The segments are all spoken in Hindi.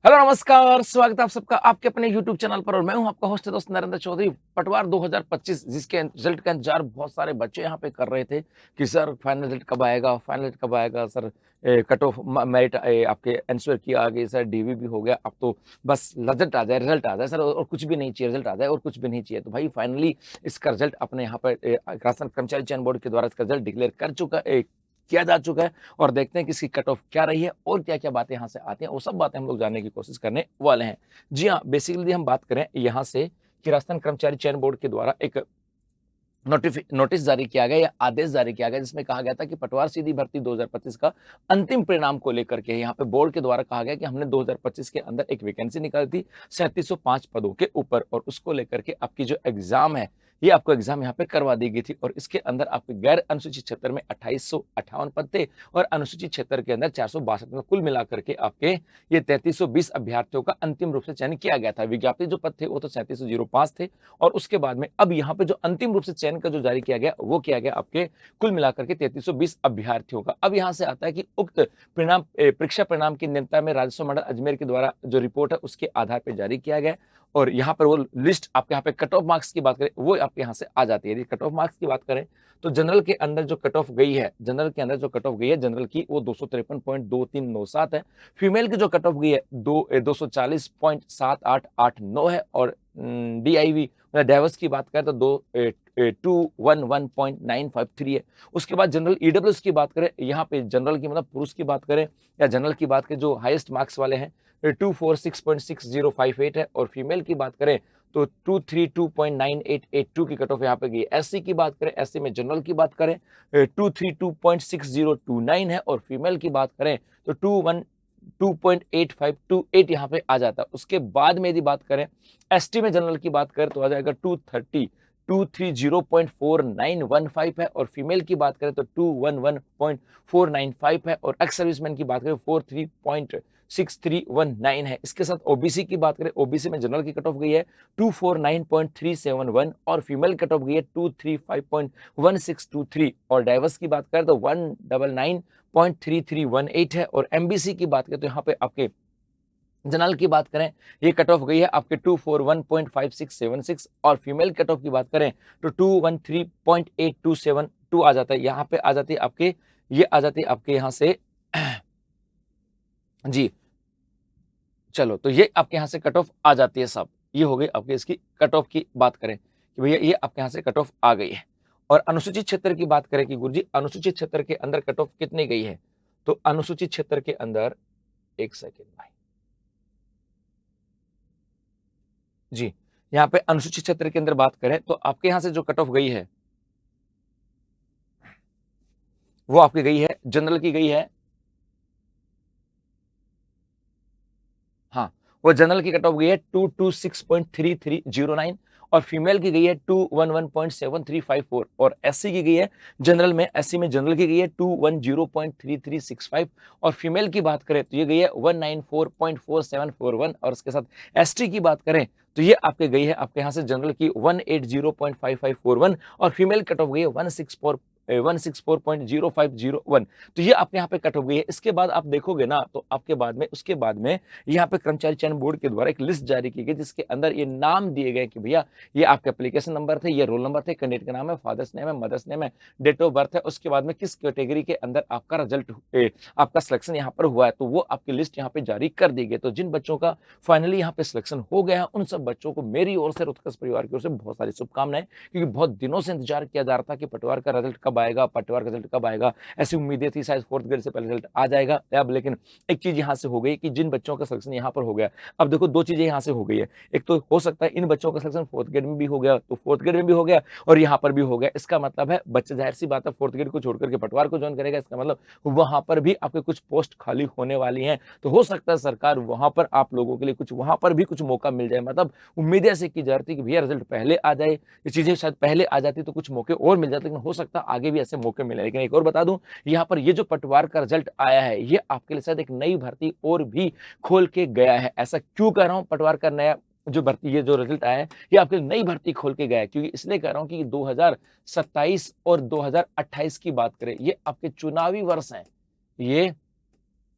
हेलो नमस्कार, स्वागत है आप सबका आपके अपने यूट्यूब चैनल पर और मैं हूं आपका होस्ट दोस्त नरेंद्र चौधरी। पटवार 2025 जिसके रिजल्ट का इंतजार बहुत सारे बच्चे यहां पे कर रहे थे कि सर फाइनल रिजल्ट कब आएगा, फाइनल रिजल्ट कब आएगा सर। कट ऑफ मेरिट आपके आंसर की आ गई सर, डीवी भी हो गया, अब तो बस रिजल्ट आ जाए, रिजल्ट आ जाए सर, और कुछ भी नहीं चाहिए, रिजल्ट आ जाए और कुछ भी नहीं चाहिए। तो भाई फाइनली इसका रिजल्ट अपने यहाँ पर राजस्थान कर्मचारी चयन बोर्ड के द्वारा इसका रिजल्ट डिक्लेयर कर चुका किया जा चुका है और देखते हैं कि इसकी कट ऑफ क्या रही है और क्या-क्या बातें यहाँ से आती हैं, वो सब बातें हम लोग जानने की कोशिश करने वाले हैं। जी हाँ, बेसिकली हम बात करें यहाँ से कि राजस्थान कर्मचारी चयन बोर्ड के द्वारा एक नोटिस जारी किया गया या आदेश जारी किया गया जिसमें कहा गया था कि पटवार सीधी भर्ती 2025 का अंतिम परिणाम को लेकर के यहाँ पे बोर्ड के द्वारा कहा गया कि हमने 2025 के अंदर एक वैकेंसी निकाली थी 3705 पदों के ऊपर और उसको लेकर के आपकी जो एग्जाम है ये आपको एग्जाम यहाँ पे करवा दी गई थी और इसके अंदर आपके गैर अनुसूचित क्षेत्र में 2858 पद थे और अनुसूचित क्षेत्र के अंदर 462 में कुल मिलाकर के आपके ये 3320 अभ्यर्थियों का अंतिम रूप से चयन किया गया था। विज्ञापित जो पद थे वो तो 3705 थे और उसके बाद में अब यहाँ पे जो अंतिम रूप से चयन का जो जारी किया गया वो किया गया आपके कुल मिलाकर के 3320 अभ्यर्थियों का। अब यहाँ से आता है कि उक्त परिणाम परीक्षा परिणाम की नियंत्रण में राजस्व मंडल अजमेर के द्वारा जो रिपोर्ट है उसके आधार पर जारी किया गया और यहाँ पर वो लिस्ट आपके यहाँ पे कट ऑफ मार्क्स की बात करें वो आपके यहाँ से आ जाती है। यदि कट ऑफ मार्क्स की बात करें तो जनरल के अंदर जो कट ऑफ गई है, जनरल के अंदर जो कट ऑफ गई है जनरल की वो 253.2397 है। फीमेल की जो कट ऑफ गई है 240.7889 है और डीआईवी डाइवर्स की बात करें तो 211.953 है। उसके बाद जनरल ईडब्ल्यूएस की बात करें, यहाँ पे जनरल की मतलब पुरुष की बात करें या जनरल की बात करें जो हाईएस्ट मार्क्स वाले हैं 246.6058 है और फीमेल की बात करें तो 232.9882 की कट ऑफ यहाँ पे गई। एससी की बात करें, एससी में जनरल की बात करें 232.6029 है और फीमेल की बात करें तो 212.8528 यहाँ पे आ जाता है। उसके बाद में यदि बात करें एसटी में जनरल की बात करें तो आ जाएगा 230.230.4915 है और फीमेल की बात करें तो 211.495 है और एक्स सर्विसमैन की बात करें 43.6319 है। इसके साथ ओबीसी की बात करें, ओबीसी में जनरल की कट ऑफ गई है 249.371 और फीमेल कट ऑफ गई है 235.1623 और डाइवर्स की बात करें तो 199.3318 है और एमबीसी की बात करें तो यहाँ पे आपके जनरल की बात करें ये कट ऑफ गई है आपके 241.5676 और फीमेल कट ऑफ की बात करें तो 213.8272 आ जाता है। यहाँ पे आ जाती है आपके ये आ जाती है आपके यहाँ से जी चलो तो ये आपके यहाँ से कट ऑफ आ जाती है सब। ये हो गई आपके इसकी कट ऑफ की बात करें कि भैया ये आपके यहाँ से कट ऑफ आ गई है और अनुसूचित क्षेत्र की बात करें कि गुरुजी अनुसूचित क्षेत्र के अंदर कट ऑफ कितनी गई है तो अनुसूचित क्षेत्र के अंदर एक सेकेंड भाई जी यहाँ पे अनुसूचित क्षेत्र के अंदर बात करें तो आपके यहाँ से जो कट ऑफ गई है वो आपकी गई है जनरल की गई है, हाँ वो जनरल की कट ऑफ गई है 226.3309 और फीमेल की गई है 211.7354 और एससी की गई है जनरल में, एससी में जनरल की गई है 210.3365 और फीमेल की बात करें तो ये गई है 194.4741 और उसके साथ एसटी की बात करें तो ये आपके गई है आपके यहाँ से जनरल की 180.5541 और फीमेल कट ऑफ गई है 164.0501 तो ये आपके यहाँ पे कट हो गई है। इसके बाद आप देखोगे ना तो आपके बाद में उसके बाद में यहाँ पे कर्मचारी चयन बोर्ड के द्वारा एक लिस्ट जारी की गई जिसके अंदर ये नाम दिए गए कि भैया ये आपके एप्लीकेशन नंबर थे, ये रोल नंबर थे, कैंडिडेट का नाम है, फादर्स नेम है, मदर्स नेम है, डेट ऑफ बर्थ है, उसके बाद में किस कैटेगरी के अंदर आपका रिजल्ट आपका सिलेक्शन यहाँ पर हुआ है तो वो आपकी लिस्ट यहाँ पे जारी कर दी गई। तो जिन बच्चों का फाइनली यहाँ पे सिलेक्शन हो गया है उन सब बच्चों को मेरी ओर से उत्कर्ष परिवार की ओर से बहुत सारी शुभकामनाएं, क्योंकि बहुत दिनों से इंतजार किया जा रहा था कि पटवार का रिजल्ट कब आएगा, पटवार का रिजल्ट कब आएगा। ऐसी उम्मीदें थी शायद फोर्थ ग्रेड से पहले रिजल्ट आ जाएगा। अब लेकिन एक चीज यहाँ से हो गई कि जिन बच्चों का सिलेक्शन यहाँ पर हो गया, अब देखो दो चीजें यहाँ से हो गई है। एक तो हो सकता है इन बच्चों का सिलेक्शन फोर्थ ग्रेड में भी हो गया तो फोर्थ ग्रेड में भी हो गया और यहाँ पर भी हो गया। इसका मतलब है बच्चे जाहिर सी बात है फोर्थ ग्रेड को छोड़कर के पटवार को ज्वाइन करेगा, इसका मतलब वहां पर भी आपके कुछ पोस्ट खाली होने वाली हैं। तो हो सकता है सरकार वहां पर आप लोगों के लिए कुछ वहां पर भी कुछ मौका मिल जाए। मतलब उम्मीद ऐसे की जा रही थी कि भैया रिजल्ट पहले आ जाए, ये चीजें शायद पहले आ जाती तो कुछ मौके और मिल जाते, लेकिन हो सकता है आगे भी ऐसे मौके मिले। लेकिन एक और बता दूं, यहाँ पर ये जो पटवार का रिजल्ट आया है ये आपके लिए शायद एक नई भर्ती और भी खोल के गया है। ऐसा क्यों कह रहा हूं, पटवार का नया जो भर्ती ये जो रिजल्ट आया है ये आपके लिए नई भर्ती खोल के गया है, क्योंकि इसलिए कह रहा हूं कि 2027 और 2028 की बात करें ये आपके चुनावी वर्ष हैं। ये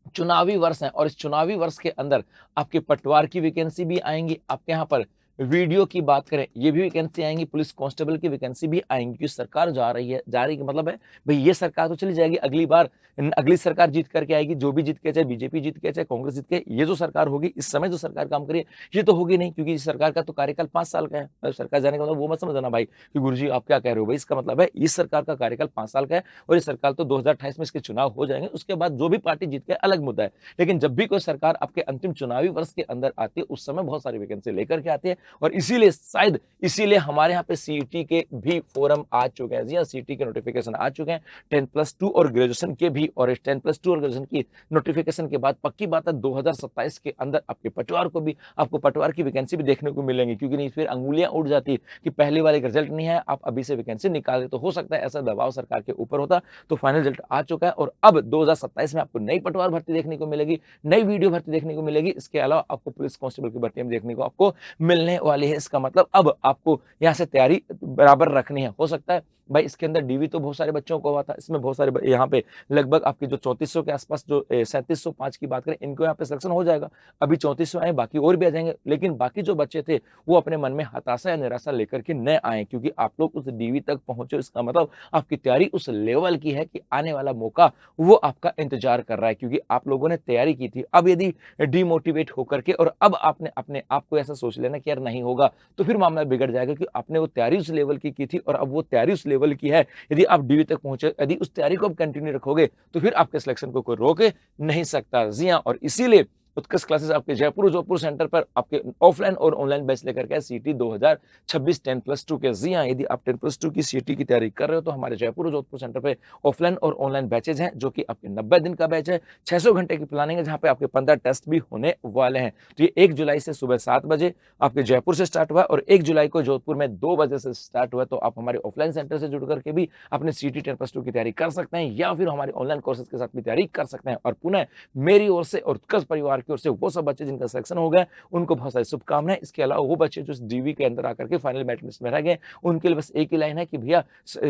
चुनावी वर्ष है और इस चुनावी वर्ष के अंदर आपके पटवार की वैकेंसी भी आएँगी, आपके यहाँ पर वीडियो की बात करें, ये भी वैकेंसी आएँगी, पुलिस कांस्टेबल की वैकेंसी भी आएँगी क्योंकि सरकार जा रही है मतलब है, भई ये सरकार तो चली जाएगी, अगली बार अगली सरकार जीत करके आएगी, जो भी जीत के चाहे बीजेपी जीत के, चाहे कांग्रेस जीत के, ये जो सरकार होगी, इस समय जो सरकार काम कर रही है, ये तो होगी नहीं क्योंकि इस सरकार का तो कार्यकाल 5 साल का है। सरकार जाने का मतलब वो मत समझना भाई कि गुरुजी आप क्या कह रहे हो भई, इसका मतलब है इस सरकार का कार्यकाल 5 साल का है और ये सरकार तो 2028 में इसके चुनाव हो जाएँगे, उसके बाद जो भी पार्टी जीत के अलग मुद्दा है। लेकिन जब भी कोई सरकार आपके अंतिम चुनावी वर्ष के अंदर आती है, उस समय बहुत सारी वैकेंसी लेकर के आती है और इसीलिए शायद इसीलिए हमारे यहाँ पे सीईटी के भी फॉर्म आ चुके हैं। जी हाँ, सीईटी के नोटिफिकेशन आ चुके हैं। 10+2 और ग्रेजुएशन के भी और इस 10+2 और ग्रेजुएशन की नोटिफिकेशन के बाद पक्की बात है 2027 के अंदर आपके पटवार को भी आपको पटवार की वैकेंसी भी देखने को मिलेंगी क्योंकि नहीं फिर अंगुलियां उठ जाती कि पहले वाले का रिजल्ट नहीं है, आप अभी से वैकेंसी निकाल दे तो हो सकता है ऐसा दबाव सरकार के ऊपर होता। तो फाइनल रिजल्ट आ चुका है और अब 2027 में आपको नई पटवार भर्ती देखने को मिलेगी, नई वीडियो भर्ती देखने को मिलेगी। इसके अलावा आपको पुलिस कांस्टेबल की भर्ती में देखने को आपको मिलने वाली है। इसका मतलब अब आपको यहाँ से तैयारी बराबर रखनी है। हो सकता है भाई इसके अंदर डीवी तो बहुत सारे बच्चों को हुआ था, इसमें बहुत सारे यहाँ पे लगभग आपके जो 3400 के आसपास जो 3705 की बात करें, इनको यहाँ पे सिलेक्शन हो जाएगा। अभी 3400 आए, बाकी और भी आ जाएंगे, लेकिन बाकी जो बच्चे थे वो अपने मन में हताशा या निराशा लेकर के न आए क्योंकि आप लोग उस डीवी तक पहुंचे। इसका मतलब आपकी तैयारी उस लेवल की है कि आने वाला मौका वो आपका इंतजार कर रहा है क्योंकि आप लोगों ने तैयारी की थी। अब यदि डिमोटिवेट होकर के और अब आपने अपने आप को ऐसा सोच लेना कि यार नहीं होगा, तो फिर मामला बिगड़ जाएगा कि आपने वो तैयारी उस लेवल की थी और अब वो तैयारी उस लेवल की है। यदि आप डीवी तक पहुंचे, यदि उस तैयारी को आप कंटिन्यू रखोगे, तो फिर आपके सिलेक्शन को कोई रोक नहीं सकता। जी हाँ, और इसीलिए उत्कृष्ट क्लासेस आपके जयपुर और जोधपुर सेंटर पर आपके ऑफलाइन और ऑनलाइन बैच लेकर के सीटी 2026 10+2 के। जी हाँ, यदि आप 10+2 की सीटी की तैयारी कर रहे हो तो हमारे जयपुर और जोधपुर सेंटर पे ऑफलाइन और ऑनलाइन बैचेज हैं जो कि आपके 90 दिन का बैच है, 600 घंटे की प्लानिंग है जहाँ पे आपके 15 टेस्ट भी होने वाले हैं। तो ये 1 जुलाई से सुबह 7 बजे आपके जयपुर से स्टार्ट हुआ और 1 जुलाई को जोधपुर में 2 बजे से स्टार्ट हुआ। तो आप हमारे ऑफलाइन सेंटर से जुड़ करके भी अपने सीटी 10+2 की तैयारी कर सकते हैं या फिर हमारे ऑनलाइन कोर्सेज के साथ भी तैयारी कर सकते हैं। और पुनः मेरी ओर से और उत्कर्ष परिवार की ओर से वो सब बच्चे जिनका सिलेक्शन हो गया उनको बहुत सारी शुभकामनाएं। इसके अलावा वो बच्चे जो डीवी के अंदर आकर के फाइनल मेरिट लिस्ट में रह गए, उनके लिए बस एक ही लाइन है कि भैया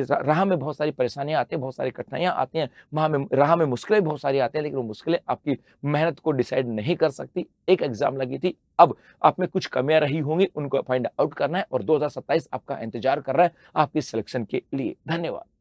राह में बहुत सारी परेशानियां आती हैं, बहुत सारी कठिनाइयां आती हैं, राह में मुश्किलें बहुत सारी आती हैं, लेकिन वो मुश्किलें आपकी मेहनत को डिसाइड नहीं कर सकती। एक एग्जाम लगी थी, अब आप में कुछ कमियां रही होंगी, उनको फाइंड आउट करना है और 2027 आपका इंतजार कर रहा है आपकी सिलेक्शन के लिए। धन्यवाद।